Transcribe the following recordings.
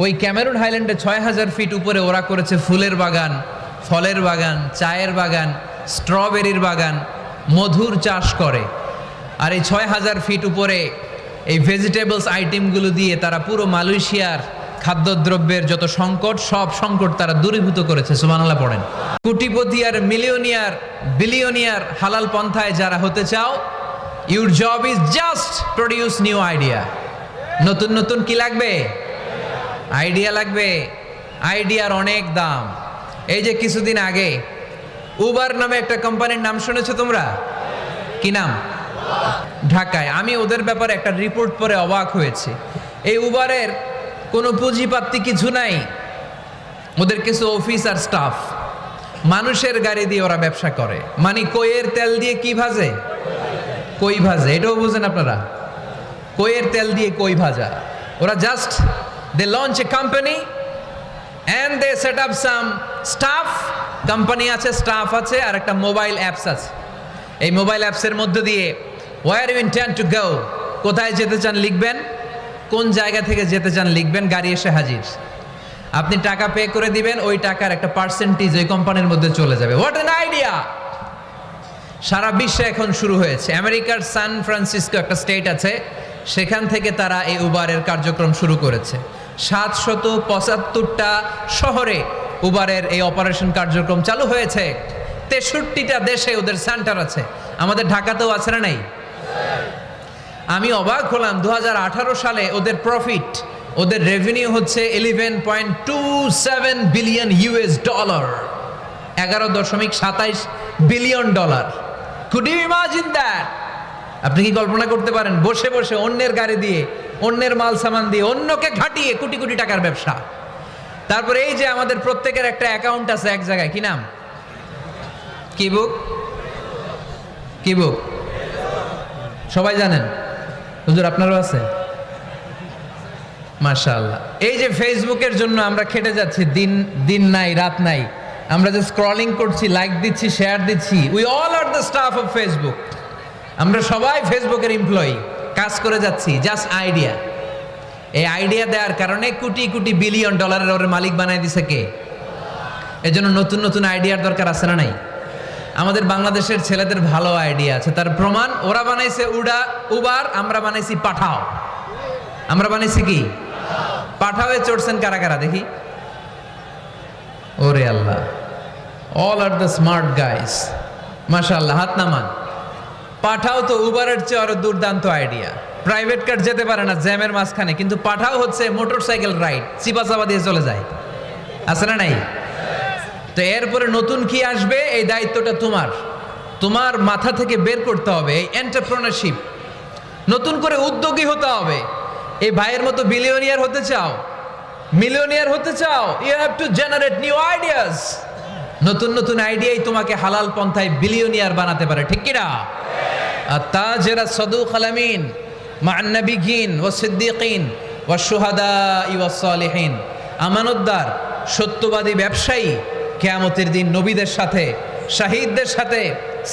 ওই Cameroon হাইল্যান্ডে ৬,০০০ fit উপরে ওরা করেছে ফুলের বাগান, ফলের বাগান, চায়ের বাগান, স্ট্রবেরির বাগান, মধুর চাষ করে। আর এই ৬,০০০ ফিট উপরে এই ভেজিটেবলস আইটেমগুলো দিয়ে তারা পুরো মালয়েশিয়ার খাদ্যদ্রব্যের যত সংকট, সব সংকট তারা দূরীভূত করেছে। সুবহানাল্লাহ পড়েন। কোটিপতি আর মিলিয়নিয়ার, বিলিয়নিয়ার হালাল পন্থায় যারা হতে চাও, your job is just produce new idea. নতুন নতুন কি লাগবে? আইডিয়া লাগবে। আইডিয়ার অনেক দাম। এই যে কিছুদিন আগে উবার নামে একটা কোম্পানির নাম শুনেছো তোমরা? কি নাম? ঢাকায়। আমি ওদের ব্যাপারে একটা রিপোর্ট পড়ে অবাক হয়েছে। এই উবারের কোনো পুঁজিপাতি কিছু নাই, ওদের কিছু অফিস আর স্টাফ। মানুষের গাড়ি দিয়ে ওরা ব্যবসা করে। মানে কইয়ের তেল দিয়ে কি ভাজে? কই ভাজে। এটাও বুঝেন আপনারা? কইয়ের তেল দিয়ে কই ভাজা। ওরা just they launch a company and they set up some staff. Company আছে, স্টাফ আছে, আর একটা মোবাইল অ্যাপস আছে। এই মোবাইল অ্যাপসের মধ্যে দিয়ে where you intend to go, কোথায় যেতে চান লিখবেন, কোন জায়গা থেকে যেতে চান লিখবেন, গাড়ি এসে হাজির। আপনি টাকা পে করে দিবেন, ওই টাকার একটা পার্সেন্টেজ ওই কোম্পানির মধ্যে চলে যাবে। What an idea! সারা বিশ্বে এখন শুরু হয়েছে। আমেরিকার সান ফ্রান্সিসকো একটা স্টেট আছে, সেখান থেকে তারা এই উবারের কার্যক্রম শুরু করেছে। 775টা শহরে উবারের এই অপারেশন কার্যক্রম চালু হয়েছে। 63টা দেশে ওদের সেন্টার আছে। আমাদের ঢাকাতেও আছে না নাই? আমি অবাক হলাম, 2018 সালে ওদের প্রফিট, ওদের রেভিনিউ হচ্ছে 11.27 billion US dollar, 11.27 billion dollar. Could you imagine that? আপনি কি কল্পনা করতে পারেন? বসে বসে অন্যের গাড়ি দিয়ে, অন্যের মাল সামান দিয়ে, অন্যকে ঘাটিয়ে কোটি কোটি টাকার ব্যবসা। তারপরে এই যে আমাদের প্রত্যেকের একটা অ্যাকাউন্ট আছে এক জায়গায়, কি নাম? কি বুক? কি বুক? সবাই জানেন? হুজুর আপনারও আছে? মাশাআল্লাহ। এই যে ফেসবুকের জন্য আমরা খেটে যাচ্ছি, দিন নাই রাত নাই, আমরা যে স্ক্রলিং করছি, লাইক দিচ্ছি, শেয়ার দিচ্ছি, we all are the staff of Facebook. আমরা সবাই ফেসবুকের এমপ্লয়ি, কাজ করে যাচ্ছি। Just idea. এই আইডিয়া দেওয়ার কারণে কোটি কোটি বিলিয়ন ডলারের ওর মালিক বানাই দিছে কে? এজন্য নতুন নতুন আইডিয়ার দরকার আছে না নাই? আমাদের বাংলাদেশের ছেলেদের ভালো আইডিয়া আছে, তার প্রমাণ ওরা বানাইছে উবার, আমরা বানাইছি পাঠাও। আমরা বানাইছি কি? পাঠাওয়ে চড়ছেন কারা কারা দেখি? ওরে Allah, all are the smart guys. মাশাআল্লাহ, হাত নামান। পাঠাও তো উবারের চেয়ে আরো দুর্দান্ত আইডিয়া। প্রাইভেট কার যেতে পারে না জ্যামের মাঝখানে, কিন্তু পাঠাও হচ্ছে মোটরসাইকেল রাইড, চিপাচাপা দিয়ে চলে যায়। আছে না নাই? তো এরপরে নতুন কি আসবে, এই দায়িত্বটা তোমার মাথা থেকে বের করতে হবে। এই এন্টারপ্রেনারশিপ, নতুন করে উদ্যোগী হতে হবে। এই ভাইয়ের মতো বিলিয়নিয়ার হতে চাও, মিলিয়নিয়ার হতে চাও, you have to generate new ideas. নতুন নতুন আইডিয়াই তোমাকে হালাল পন্থায় বিলিয়নিয়ার বানাতে পারে, ঠিক কিনা? আত-তাজিরা সাদুক আল-আমিন মা'আন নাবিয়্যিন ওয়াস সিদ্দীকিন ওয়াশ শুহাদাই ওয়াস সালিহিন। আমানতদার, সত্যবাদী ব্যবসায়ী কিয়ামতের দিন নবীদের সাথে, শাহীদদের সাথে,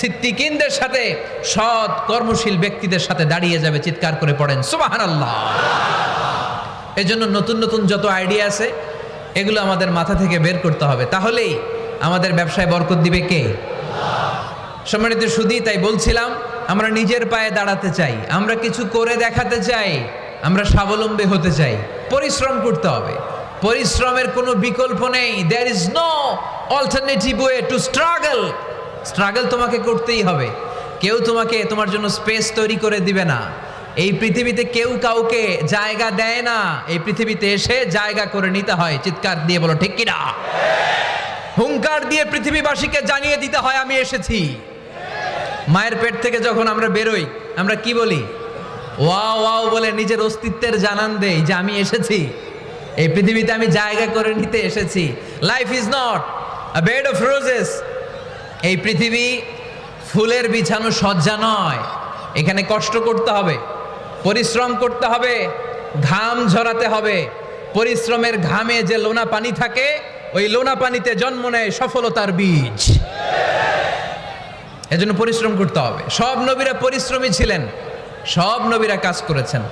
সিদ্দীকিনদের সাথে, সৎ কর্মশীল ব্যক্তিদের সাথে দাঁড়িয়ে যাবে। চিৎকার করে পড়েন সুবহানাল্লাহ। এজন্য নতুন নতুন যত আইডিয়া আছে এগুলো আমাদের মাথা থেকে বের করতে হবে, তাহলেই আমাদের ব্যবসায় বরকত দিবে কে? সম্মানিত সুধী, তাই বলছিলাম আমরা নিজের পায়ে দাঁড়াতে চাই, আমরা কিছু করে দেখাতে চাই, আমরা স্বাবলম্বী হতে চাই। পরিশ্রম করতে হবে, পরিশ্রমের কোনো বিকল্প নেই। There is no alternative way to struggle. Struggle তোমাকে করতেই হবে। কেউ তোমার জন্য স্পেস তৈরি করে দিবে না। এই পৃথিবীতে কেউ কাউকে জায়গা দেয় না, এই পৃথিবীতে এসে জায়গা করে নিতে হয়। চিৎকার দিয়ে বলো ঠিক কিনা? হুঙ্কার দিয়ে পৃথিবীবাসীকে জানিয়ে দিতে হয় আমি এসেছি। মায়ের পেট থেকে যখন আমরা বেরোই, আমরা কি বলি? ওয়াও ওয়াও বলে নিজের অস্তিত্বের জানান দেই যে আমি এসেছি, এই পৃথিবীতে আমি জায়গা করে নিতে এসেছি। Life is not a bed of roses. এই পৃথিবী ফুলের বিছানো সজ্জা নয়। এখানে কষ্ট করতে হবে, পরিশ্রম করতে হবে, ঘাম ঝরাতে হবে। পরিশ্রমের ঘামে যে লোনা পানি থাকে, ওই লোনা পানিতে জন্ম নেয় সফলতার বীজ। এজন্য পরিশ্রম করতে হবে। সব নবীরা পরিশ্রমী ছিলেন, সব নবীরা কাজ করেছেন।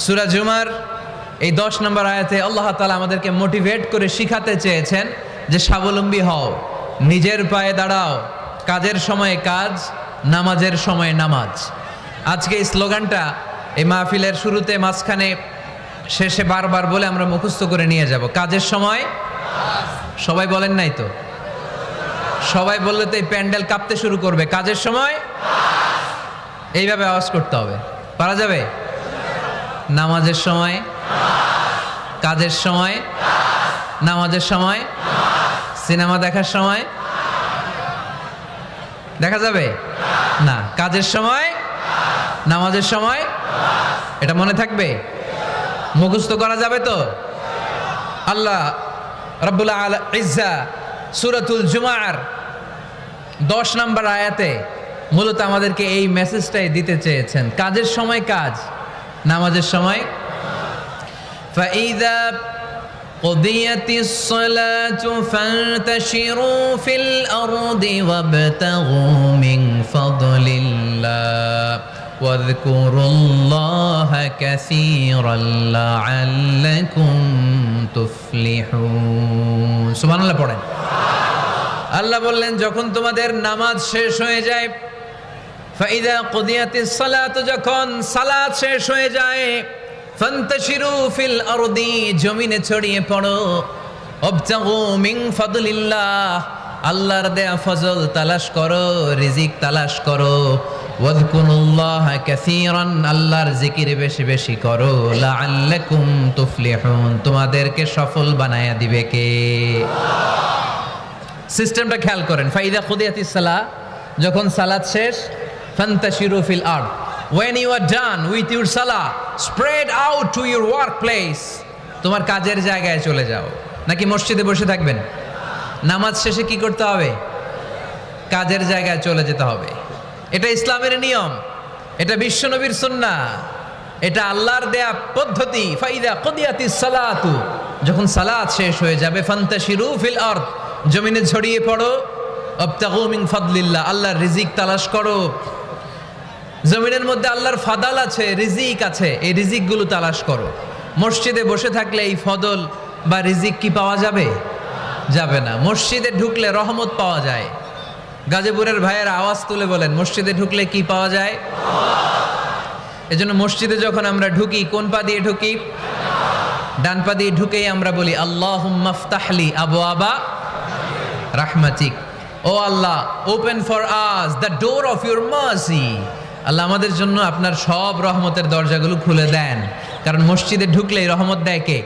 সূরা জুমার এই 10 নম্বর আয়াতে আল্লাহ তাআলা আমাদেরকে মোটিভেট করে শিখাতে চেয়েছেন যে স্বাবলম্বী হও, নিজের পায়ে দাঁড়াও, কাজের সময়ে কাজ, নামাজের সময়ে নামাজ। আজকে এই স্লোগানটা এই মাহফিলের শুরুতে, মাঝখানে, শেষে বারবার বলে আমরা মুখস্থ করে নিয়ে যাব। কাজের সময় সবাই বলেন নাই তো? সবাই বললে তো এই প্যান্ডেল কাঁপতে শুরু করবে। কাজের সময় এইভাবে আওয়াজ করতে হবে, পারা যাবে? নামাজের সময়, কাজের সময়, নামাজের সময়, সিনেমা দেখার সময় দেখা যাবে না? কাজের সময়, নামাজের সময়, এটা মনে থাকবে? মুখস্থ করা যাবে তো? আল্লাহ রাব্বুল ইজ্জা সূরাতুল জুমার 10 নম্বর আয়াতে মূলত আমাদেরকে এই মেসেজটাই দিতে চেয়েছেন। কাজের সময় কাজ, নামাজের সময়। ফাইযা কুদিয়াতিস সালাতু ফান্তাশিরু ফিল আরদি ওয়াবতাগু মিন ফাদলিল্লাহ ওয়াযকুরুল্লাহা কাসীরান লাআল্লাকুম তুফলিহুন। সুবহানাল্লাহ পড়েন। আল্লাহ বললেন, যখন তোমাদের নামাজ শেষ হয়ে যায়, ফাইদা কুদিয়াতিস সালাত, যখন সালাত শেষ হয়ে যায়, ফান্তাশিরু ফিল আরদি, জমিনে ছড়িয়ে পড়ো, ওয়াবতাগু মিন ফাদলিল্লাহ, আল্লাহর দেয়া ফজল তালাশ করো, রিজিক তালাশ করো, ওয়াযকুরুল্লাহা কাসীরান, আল্লাহর জিকির বেশি বেশি করো, লাআল্লাকুম তুফলিহুন, তোমাদেরকে সফল বানায়া দিবে কে? সিস্টেমটা খেয়াল করেন। ফাইদা কুদিয়াতিস সালাহ, যখন সালাত শেষ, ফান্তাশিরু ফিল আরদ, when you are done with your salah, spread out to your workplace, তোমার কাজের জায়গায় চলে যাও। নাকি মসজিদে বসে থাকবেন? নামাজ শেষে কি করতে হবে? কাজের জায়গায় চলে যেতে হবে। এটা ইসলামের নিয়ম, এটা বিশ্বনবীর সুন্নাহ, এটা আল্লাহর দেয়া পদ্ধতি। ফাইদা কুদিয়াতিস সালাতু, যখন সালাত শেষ হয়ে যাবে, ফান্তাশিরু ফিল আরদ, জমিনে ছড়িয়ে পড়ো, ওয়াবতাগু মিন ফাদলিল্লাহ, আল্লাহর রিজিক তালাশ করো। জমিনের মধ্যে আল্লাহর ফাদাল আছে, রিজিক আছে, এই রিজিকগুলো তালাশ করো। মসজিদে বসে থাকলে এই ফদল বা রিজিক কি পাওয়া যাবে? যাবে না। মসজিদে ঢুকলে রহমত পাওয়া যায়। গাজীপুরের ভাইয়ের আওয়াজ তুলে বলেন, মসজিদে ঢুকলে কি পাওয়া যায়? এজন্য মসজিদে যখন আমরা ঢুকি, কোন পা দিয়ে ঢুকি? ডান পা দিয়ে ঢুকেই আমরা বলি, আল্লাহুম্মা ফতাহলি আবওয়াবা রাহমাতিক, O Allah, open for us the door of your mercy, Allah আমাদের জন্য আপনার সব রহমতের দরজাগুলো খুলে দেন। কারণ মসজিদে ঢুকলেই রহমত দেয় কে?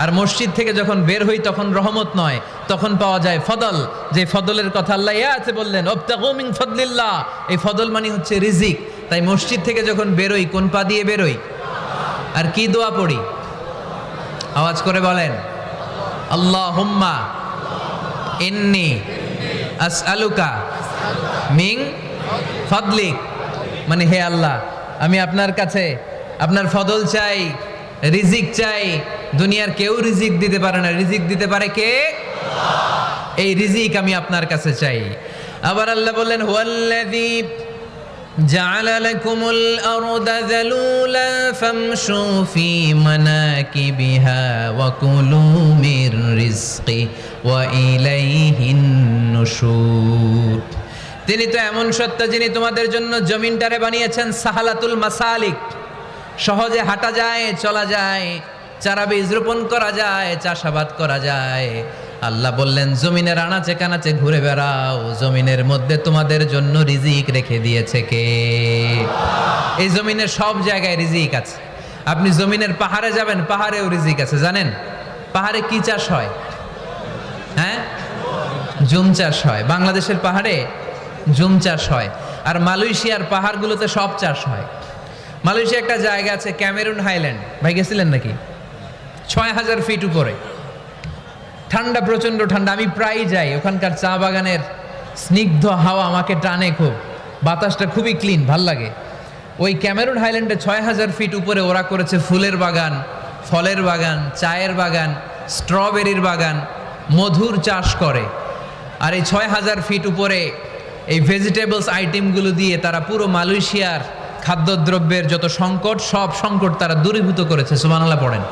আর মসজিদ থেকে যখন বের হই তখন রহমত নয়, তখন পাওয়া যায় ফদল। যে ফদলের কথা আল্লাহ ইয়াতে বললেন, ওয়াবতাগু মিন ফাদলিল্লাহ, এই ফদল মানে হচ্ছে রিজিক। তাই মসজিদ থেকে যখন বেরোই, কোন পা দিয়ে বেরোই? আর কি দোয়া পড়ি? আওয়াজ করে বলেন, আল্লাহুম্মা ইন্নী আসআলুকা মিন ফাদলিক, মানে হে আল্লাহ, আমি আপনার কাছে আপনার ফদল চাই, রিজিক চাই। দুনিয়ার কেউ রিজিক দিতে পারে না, রিজিক দিতে পারে কে? এই রিজিক আমি আপনার কাছে চাই। আবার আল্লাহ বললেন, হুয়াল্লাযী জাআলা লাকুমুল আরদা যালুলা ফামশু ফি মানাকিবিহা ওয়া কুলু মির রিজকি ওয়া ইলাইহিন নুশুর। তিনি তো এমন সত্তা যিনি তোমাদের জন্য জমিনটারে বানিয়েছেন সাহালাতুল মাসালিক, সহজে হাঁটা যায়, চলা যায়, চারা বীজ রোপণ করা যায়, চাষাবাদ করা যায়। আল্লাহ বললেন, জমিনের আনাচে কানাচে ঘুরে বেড়াও, জমিনের মধ্যে তোমাদের জন্য রিজিক রেখে দিয়েছে কে? এই জমিনের সব জায়গায় রিজিক আছে। আপনি জমিনের পাহাড়ে যাবেন, পাহাড়েও রিজিক আছে। জানেন পাহাড়ে কি চাষ হয়? হ্যাঁ, জুম চাষ হয়। বাংলাদেশের পাহাড়ে জুম চাষ হয়, আর মালয়েশিয়ার পাহাড়গুলোতে সব চাষ হয়। মালয়েশিয়া একটা জায়গা আছে, ক্যামেরুন হাইল্যান্ড, ভাই গেছিলেন নাকি? ৬,০০০ ফিট উপরে, ঠান্ডা, প্রচন্ড ঠান্ডা। আমি প্রায় যাই, ওখানকার চা বাগানের স্নিগ্ধ হাওয়া আমাকে টানে খুব, বাতাসটা খুবই ক্লিন, ভাল লাগে। ওই ক্যামেরুন হাইল্যান্ডে ৬,০০০ ফিট উপরে ওরা করেছে ফুলের বাগান, ফলের বাগান, চায়ের বাগান, স্ট্রবেরির বাগান, মধুর চাষ করে। আর এই ৬,০০০ ফিট উপরে এই ভেজিটেবলস আইটেমগুলো দিয়ে তারা পুরো মালয়েশিয়ার খাদ্যদ্রব্যের যত সংকট সব সংকট তারা দূরীভূত করেছে। সুবহানাল্লাহ পড়েন।